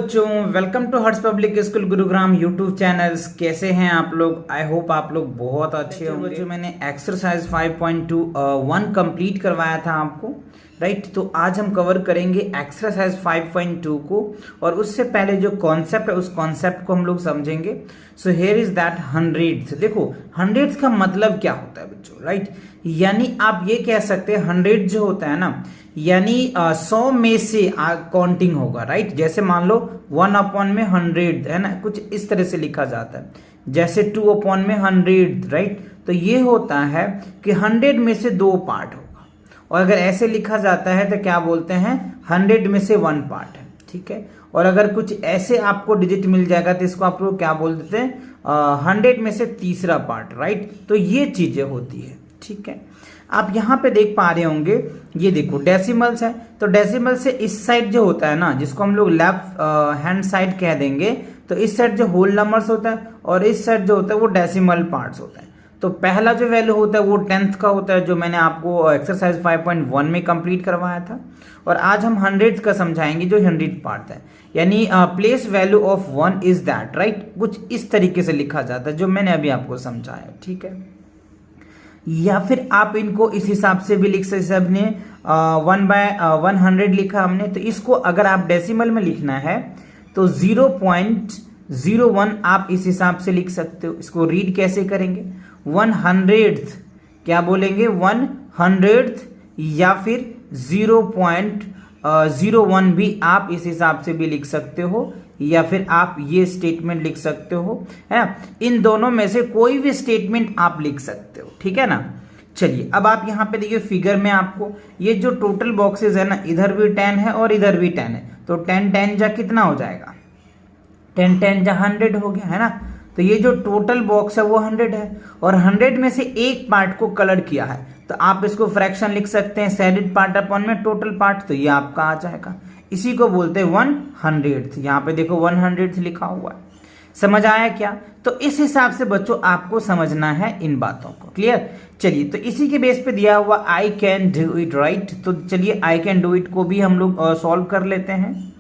बच्चों, welcome to Harsh public school Gurugram YouTube channels. कैसे हैं आप लोग? आई होप आप लोग बहुत अच्छे होंगे। बच्चों, मैंने एक्सरसाइज 5.21 कंप्लीट करवाया था आपको, राइट। तो आज हम कवर करेंगे एक्सरसाइज 5.2 को, और उससे पहले जो कॉन्सेप्ट है उस कॉन्सेप्ट को हम लोग समझेंगे। So here is that hundreds. देखो, हंड्रेड्स का मतलब क्या होता है बच्चों, राइट। यानी आप ये कह सकते हैं हंड्रेड जो होता है ना, यानी 100 में से काउंटिंग होगा, राइट। जैसे मान लो 1 में 100 है ना, कुछ इस तरह से लिखा जाता है। जैसे 2 में 100, राइट। तो ये होता है कि 100 में से 2 पार्ट होगा, और अगर ऐसे लिखा जाता है तो क्या बोलते हैं, 100 में से 1 पार्ट है, ठीक है। और अगर कुछ ऐसे आपको डिजिट मिल जाएगा तो इसको आप लोग क्या बोल देते हैं, 100 में से तीसरा पार्ट, राइट। तो ये चीजें होती है, ठीक है। आप यहाँ पे देख पा रहे होंगे, ये देखो डेसिमल्स है। तो डेसिमल से इस साइड जो होता है ना, जिसको हम लोग लेफ्ट हैंड साइड कह देंगे, तो इस साइड जो होल नंबर्स होता है और इस साइड जो होता है वो डेसिमल पार्ट्स होता है। तो पहला जो वैल्यू होता है वो 10th का होता है, जो मैंने आपको एक्सरसाइज 5.1 में कंप्लीट करवाया था। और आज हम 100 का समझाएंगे, जो 100 पार्ट है। यानी place value of 1 is that, right. कुछ इस तरीके से लिखा जाता है जो मैंने अभी आपको समझाया, ठीक है। या फिर आप इनको इस हिसाब से भी लिख सकते हैं। हमने 1/100 लिखा हमने, तो इसको अगर आप डेसिमल में लिखना है तो 0.01 आप इस हिसाब से लिख सकते हो। इसको रीड कैसे करेंगे, 100th क्या बोलेंगे, 100th, या फिर 0.01 भी आप इस हिसाब से भी लिख सकते हो, या फिर आप ये स्टेटमेंट लिख सकते हो, है ना। इन दोनों में से कोई भी स्टेटमेंट आप लिख सकते हो, ठीक है ना। चलिए, अब आप यहाँ पे देखिए फिगर में आपको ये जो टोटल बॉक्सेस है ना, इधर भी 10 है और इधर भी 10 है। तो 10 जा कितना हो जाएगा, 10 जा 100 हो गया, है ना। तो ये जो टोटल बॉक्स है वो 100 है, और 100 में से एक पार्ट को कलर किया है, तो आप इसको फ्रैक्शन लिख सकते हैं, शेडेड पार्ट अपॉन में टोटल पार्ट, तो ये आपका आ जाएगा। इसी को बोलते हैं 100th। यहाँ पे देखो 100th लिखा हुआ है। समझ आया क्या? तो इस हिसाब से बच्चों आपको समझना है इन बातों को, क्लियर। चलिए, तो इसी के बेस पे दिया हुआ I can do it, right. तो चलिए आई कैन डू इट को भी हम लोग सॉल्व कर लेते हैं।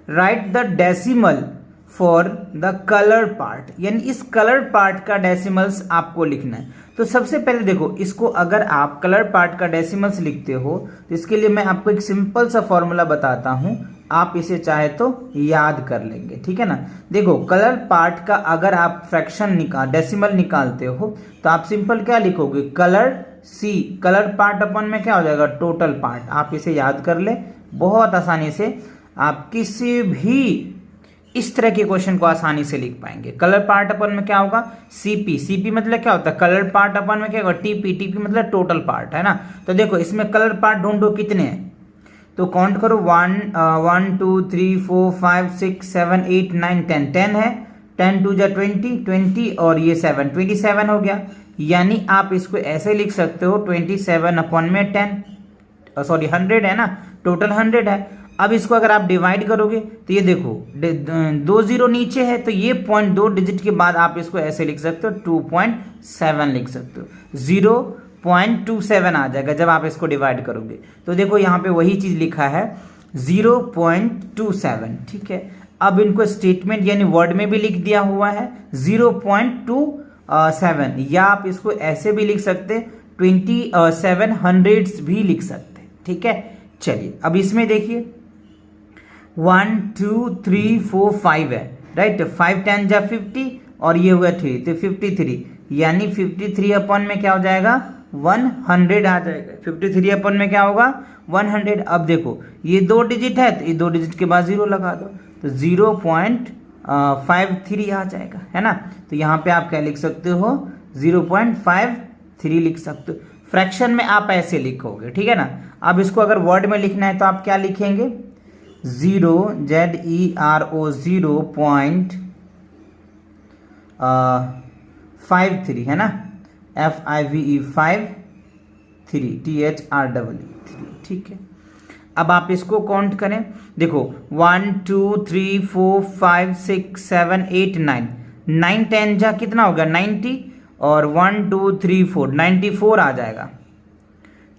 Right the decimal for the colour part, यानी इस कलर पार्ट का डेसिमल्स आपको लिखना है। तो सबसे पहले देखो, इसको अगर आप कलर पार्ट का डेसिमल्स लिखते हो तो इसके लिए मैं आपको एक सिंपल सा फॉर्मूला बताता हूं, आप इसे चाहे तो याद कर लेंगे, ठीक है ना। देखो, कलर पार्ट का अगर आप फ्रैक्शन डेसिमल निकालते हो तो आप सिंपल क्या लिखोगे, कलर सी, कलर पार्ट अपन में क्या हो जाएगा, टोटल पार्ट। आप इसे याद कर ले, बहुत आसानी से आप किसी भी इस तरह के क्वेश्चन को आसानी से लिख पाएंगे। कलर पार्ट अपन में क्या होगा, सीपी। सीपी मतलब क्या होता है, कलर पार्ट अपन में क्या होगा, टीपी। टीपी मतलब टोटल पार्ट, है ना। तो देखो, इसमें कलर पार्ट ढूंढो कितने हैं, तो काउंट करो, 1 2 3 4 5 6 7 8 9 10 10 है। 10 2 जा 20, 20 और ये 7, 27 हो गया। यानी आप इसको ऐसे लिख सकते हो, 27 अपॉन में 10, सॉरी 100 है ना, टोटल 100 है। अब इसको अगर आप डिवाइड करोगे तो ये देखो 2 0 नीचे है, तो ये 0.2 डिजिट के बाद आप इसको ऐसे लिख सकते हो, 2.7 लिख सकते हो, 0.27 आ जाएगा जब आप इसको डिवाइड करोगे। तो देखो यहाँ पे वही चीज लिखा है, 0.27, ठीक है। अब इनको स्टेटमेंट यानी वर्ड में भी लिख दिया हुआ है 0.27, या आप इसको ऐसे भी लिख सकते, 2700 भी लिख सकते, ठीक है। चलिए, अब इसमें देखिए 1 2 3 4 5 है, राइट। 5 10 जा 50 और ये हुआ 3, तो 53, यानी 53 अपन में क्या हो जाएगा, 100 आ जाएगा। 53 अपन में क्या होगा, 100। अब देखो, ये 2 डिजिट है, तो ये 2 डिजिट के बाद 0 लगा दो, तो 0.53 आ जाएगा, है ना। तो यहाँ पे आप क्या लिख सकते हो, 0.53 लिख सकते हो। फ्रैक्शन में आप ऐसे लिखोगे, ठीक है ना। अब इसको अगर वर्ड में लिखना है तो आप क्या लिखेंगे, 0 है ना, FIVE 53 THREE, ठीक है। अब आप इसको काउंट करें, देखो 1 2 3 4 5 6 7 8 9, 9 10 जा कितना हो गया, 90, और 1 2 3 4 94 आ जाएगा,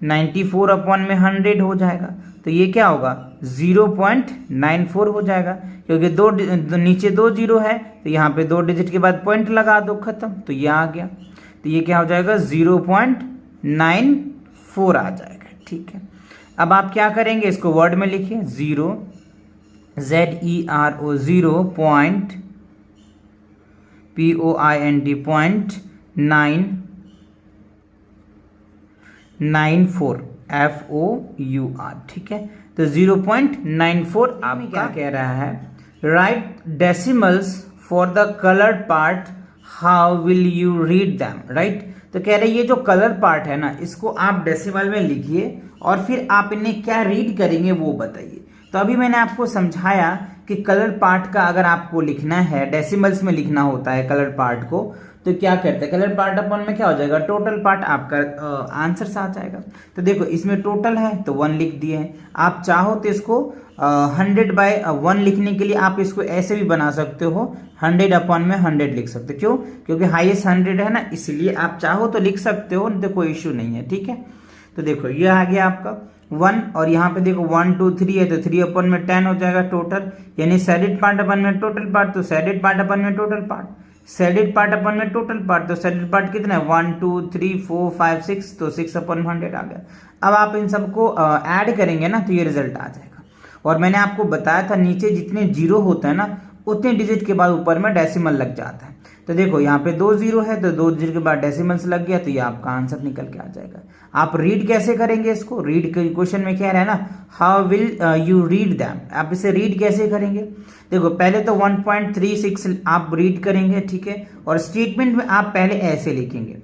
94 अपॉन में 100 हो जाएगा, तो ये क्या होगा 0.94 हो जाएगा, क्योंकि नीचे 2 जीरो है तो यहाँ पे 2 डिजिट के बाद पॉइंट लगा दो, खत्म, तो ये आ गया। तो ये क्या हो जाएगा 0.94 आ जाएगा। ठीक है, अब आप क्या करेंगे, इसको वर्ड में लिखिए, 0 0.POINT 0.994 FOUR। ठीक है, तो 0.94 आप क्या कह रहा है, right decimals for the coloured part, how will you read them, right. तो कह रहे ये जो कलर पार्ट है ना, इसको आप डेसिमल में लिखिए और फिर आप इन्हें क्या रीड करेंगे वो बताइए। तो अभी मैंने आपको समझाया कि कलर पार्ट का अगर आपको लिखना है, डेसिमल्स में लिखना होता है कलर पार्ट को, तो क्या करते हैं, कलर पार्ट अपन में क्या हो जाएगा, टोटल पार्ट आपका आंसर आ जाएगा। तो देखो इसमें टोटल है तो 1 लिख दिए हैं। आप चाहो तो इसको 100/1 लिखने के लिए आप इसको ऐसे भी बना सकते हो, 100 अपॉन में 100 लिख सकते हो। क्यों, क्योंकि हाईएस्ट 100 है ना, इसलिए आप चाहो तो लिख सकते हो, तो कोई इश्यू नहीं है। ठीक है, तो देखो ये आ गया आपका 1, और यहाँ पे देखो 1 2 3 है तो 3 अपॉन में 10 हो जाएगा टोटल, यानी सैडेड पार्ट अपन में टोटल पार्ट, तो सैडेड पार्ट अपन में टोटल पार्ट, सैडेड पार्ट अपन में टोटल पार्ट, तो सैडेड पार्ट कितना है 1 2 3 4 5 6, तो 6 अपॉन 100 आ गया। अब आप इन सबको ऐड करेंगे ना तो ये रिजल्ट आ जाएगा। और मैंने आपको बताया था नीचे जितने जीरो होता है ना, उतने डिजिट के बाद ऊपर में डेसिमल लग जाता है। तो देखो यहाँ पे 2 जीरो है तो 2 डिजिट के बाद डेसिमल्स लग गया, तो ये आपका आंसर निकल के आ जाएगा। आप रीड कैसे करेंगे इसको, रीड के क्वेश्चन में क्या रहा है ना, how will you read them, आप इसे रीड कैसे करेंगे। देखो पहले तो 1.36 आप रीड करेंगे, ठीक है, और स्टेटमेंट में आप पहले ऐसे लिखेंगे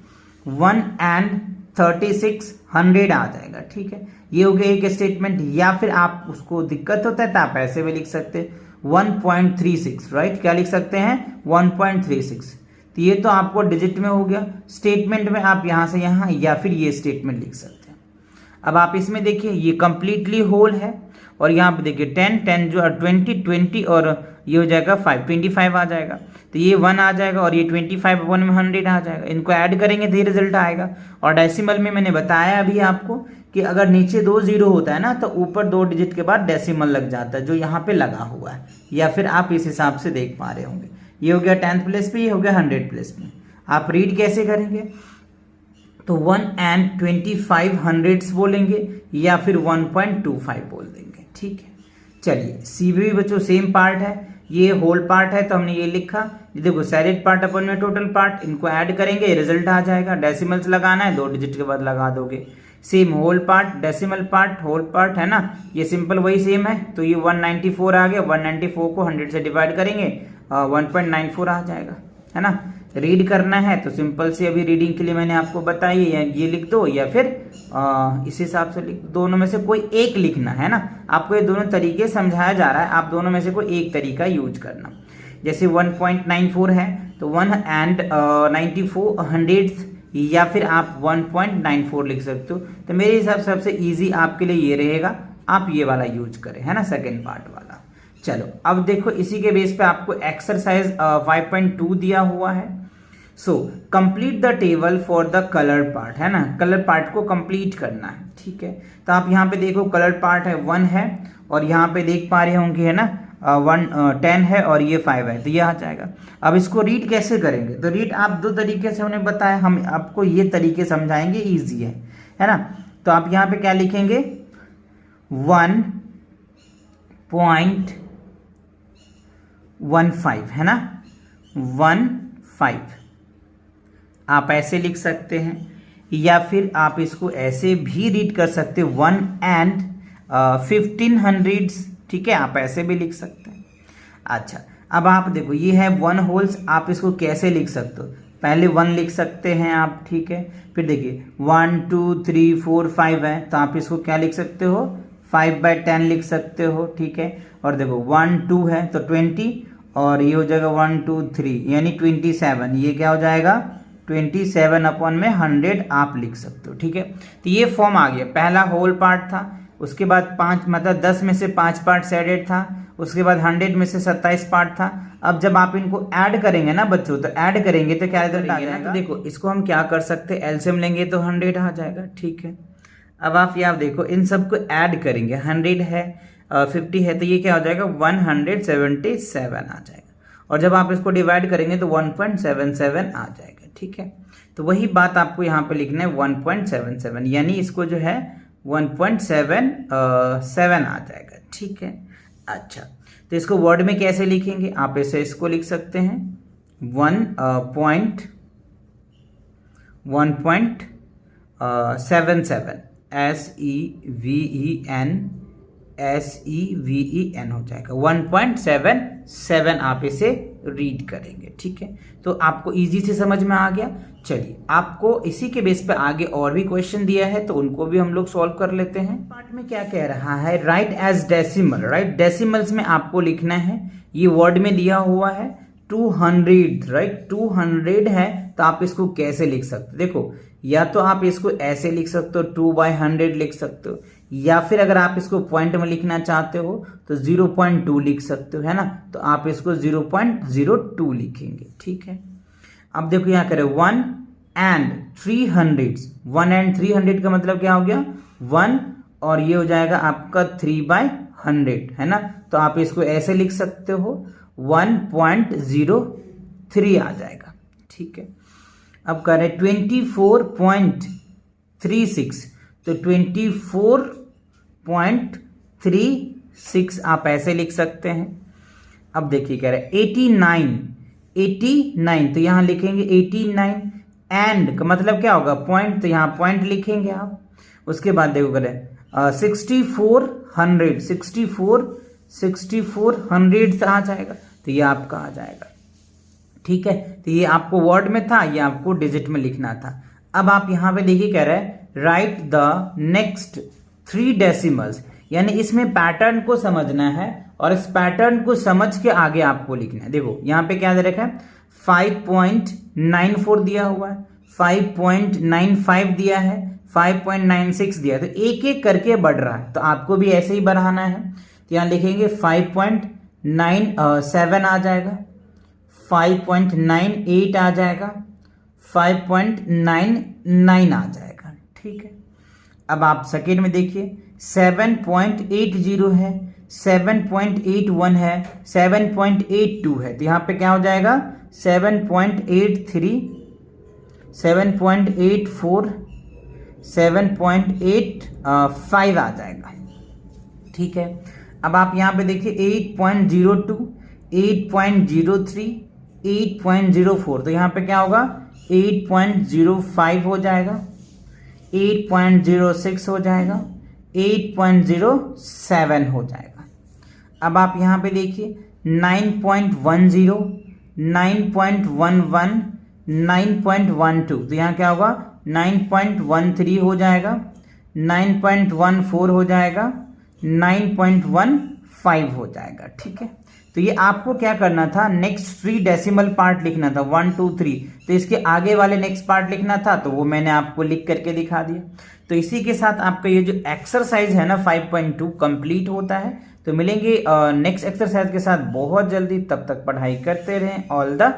1 and 36 100 आ जाएगा। ठीक है, ये हो गया एक स्टेटमेंट। या फिर आप उसको दिक्कत होता है तो आप ऐसे भी लिख सकते हैं 1.36, राइट, क्या लिख सकते हैं 1.36। तो ये तो आपको डिजिट में हो गया। स्टेटमेंट में आप यहां से यहां या फिर ये स्टेटमेंट लिख सकते हैं। अब आप इसमें देखिए ये कंप्लीटली होल है, और यहाँ पे देखिए 10 जो 20 और ये हो जाएगा 5 25 आ जाएगा, तो ये 1 आ जाएगा और ये 25 1 में 100 आ जाएगा। इनको ऐड करेंगे तो ये रिजल्ट आएगा। और डेसिमल में मैंने बताया अभी आपको कि अगर नीचे 2 जीरो होता है ना तो ऊपर 2 डिजिट के बाद डेसिमल लग जाता है, जो यहाँ पे लगा हुआ है, या फिर आप इस हिसाब से देख पा रहे होंगे। ये हो गया 10th प्लेस पे, ये हो गया 100 प्लेस में। आप रीड कैसे करेंगे, तो 1 and 25 100s बोलेंगे या फिर 1.25 बोल देंगे। ठीक है, चलिए सी भी बच्चों सेम पार्ट है, ये होल पार्ट है तो हमने ये लिखा। देखो सैडेड पार्ट अपन में टोटल पार्ट, इनको ऐड करेंगे रिजल्ट आ जाएगा। डेसिमल्स लगाना है 2 डिजिट के बाद लगा दोगे। Same whole part decimal part whole part है ना, ये सिंपल वही सेम है। तो ये 194 आ गया, 194 को 100 से डिवाइड करेंगे 1.94 आ जाएगा, है ना। रीड करना है तो सिंपल से अभी रीडिंग के लिए मैंने आपको बताई है, ये लिख दो या फिर इस हिसाब से लिख, दोनों में से कोई एक लिखना है ना। आपको ये दोनों तरीके समझाया जा रहा है, आप दोनों में से कोई एक तरीका यूज करना। जैसे 1.94 है तो 1 and 94 100th, या फिर आप 1.94 लिख सकते हो। तो मेरे हिसाब से सबसे इजी आपके लिए ये रहेगा, आप ये वाला यूज करें, है ना, सेकेंड पार्ट वाला। चलो अब देखो इसी के बेस पे आपको एक्सरसाइज 5.2 दिया हुआ है। So complete the table for the colour part, है ना, कलर पार्ट को कंप्लीट करना है। ठीक है, तो आप यहाँ पे देखो कलर पार्ट है 1 है, और यहाँ पे देख पा रहे होंगे, है ना, 10 है और ये 5 है, तो ये आ जाएगा। अब इसको रीड कैसे करेंगे, तो रीड आप 2 तरीके से उन्हें बताया, हम आपको ये तरीके समझाएंगे, ईजी है ना। तो आप यहाँ पे क्या लिखेंगे 1.15, है ना, 15 आप ऐसे लिख सकते हैं, या फिर आप इसको ऐसे भी रीड कर सकते हैं 1 and 1500, ठीक है, आप ऐसे भी लिख सकते हैं। अच्छा अब आप देखो ये है 1 होल्स, आप इसको कैसे लिख सकते हो, पहले 1 लिख सकते हैं आप, ठीक है, फिर देखिए 1 2 3 4 5 है तो आप इसको क्या लिख सकते हो 5/10 लिख सकते हो। ठीक है, और देखो 1 2 है तो 20, और ये हो जाएगा 1 2 3 यानी 27, ये क्या हो जाएगा 27 अपॉन में 100 आप लिख सकते हो। ठीक है, तो ये फॉर्म आ गया, पहला होल पार्ट था, उसके बाद 5 मतलब 10 में से 5 पार्ट सैडेड था, उसके बाद 100 में से 27 पार्ट था। अब जब आप इनको ऐड करेंगे ना बच्चों, तो ऐड करेंगे तो क्या रिजल्ट आ जाएगा, तो देखो इसको हम क्या कर सकते हैं, एलसीएम लेंगे तो 100 आ जाएगा। ठीक है, अब आप यहाँ देखो इन सबको ऐड करेंगे, 100 है 50 है तो ये क्या हो जाएगा 177 आ जाएगा, और जब आप इसको डिवाइड करेंगे तो 1.77 आ जाएगा। ठीक है, तो वही बात आपको यहाँ पे लिखना है 1.77, यानी इसको जो है 1.77 आ जाएगा। ठीक है, अच्छा तो इसको वर्ड में कैसे लिखेंगे, आप ऐसे इसको लिख सकते हैं 1.77 SEVEN हो जाएगा, 1.77 आप इसे रीड करेंगे। ठीक है, तो आपको इजी से समझ में आ गया। चलिए आपको इसी के बेस पे आगे और भी क्वेश्चन दिया है तो उनको भी हम लोग सॉल्व कर लेते हैं। पार्ट में क्या कह रहा है, write as decimal, write decimals में आपको लिखना है, ये वर्ड में दिया हुआ है 200, राइट 200 है तो आप इसको कैसे लिख सकते, देखो या तो आप इसको ऐसे लिख सकते हो 2/100 लिख सकते हो, या फिर अगर आप इसको पॉइंट में लिखना चाहते हो तो 0.2 लिख सकते हो, है ना, तो आप इसको 0.02 लिखेंगे। ठीक है, अब देखो यहाँ करें 1 and 300, 1 and 300 का मतलब क्या हो गया 1, और ये हो जाएगा आपका 3/100, है ना, तो आप इसको ऐसे लिख सकते हो 1.03 आ जाएगा। ठीक है, अब करें 24.36, तो 24.36 आप ऐसे लिख सकते हैं। अब देखिए कह रहे 89, तो यहां लिखेंगे 89, एंड का मतलब क्या होगा पॉइंट, तो यहां पॉइंट लिखेंगे आप। उसके बाद देखो करें 6400 आ जाएगा, तो ये आपका आ जाएगा। ठीक है, तो ये आपको वर्ड में था, ये आपको डिजिट में लिखना था। अब आप यहां पे देखिए कह रहे हैं राइट द नेक्स्ट 3 डेसिमल्स, यानी इसमें पैटर्न को समझना है और इस पैटर्न को समझ के आगे आपको लिखना है। देखो यहां पे क्या दे रखा है 5.94 दिया हुआ है, 5.95 दिया है, 5.96 दिया है, तो एक एक करके बढ़ रहा है, तो आपको भी ऐसे ही बढ़ाना है। तो यहां लिखेंगे 5.97 आ जाएगा, 5.98 आ जाएगा, 5.99 आ जाएगा। ठीक है, अब आप सेकेंड में देखिए 7.80 है, 7.81 है, 7.82 है, तो यहाँ पे क्या हो जाएगा 7.83, 7.84, 7.85 आ जाएगा। ठीक है, अब आप यहाँ पे देखिए 8.02, 8.03, 8.04, तो यहाँ पे क्या होगा 8.05 हो जाएगा, 8.06 हो जाएगा, 8.07 हो जाएगा। अब आप यहाँ पे देखिए 9.10, 9.11, 9.12, तो यहाँ क्या होगा 9.13 हो जाएगा, 9.14 हो जाएगा, 9.15 हो जाएगा। ठीक है, तो ये आपको क्या करना था नेक्स्ट 3 डेसिमल पार्ट लिखना था 1 2 3, तो इसके आगे वाले नेक्स्ट पार्ट लिखना था, तो वो मैंने आपको लिख करके दिखा दिया। तो इसी के साथ आपका ये जो एक्सरसाइज है ना 5.2 कंप्लीट होता है। तो मिलेंगे नेक्स्ट एक्सरसाइज के साथ बहुत जल्दी, तब तक पढ़ाई करते रहें। All the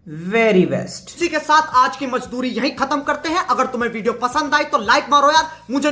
very best. इसी के साथ आज की मजदूरी यहीं खत्म करते हैं। अगर तुम्हें वीडियो पसंद आई तो लाइक मारो यार, मुझे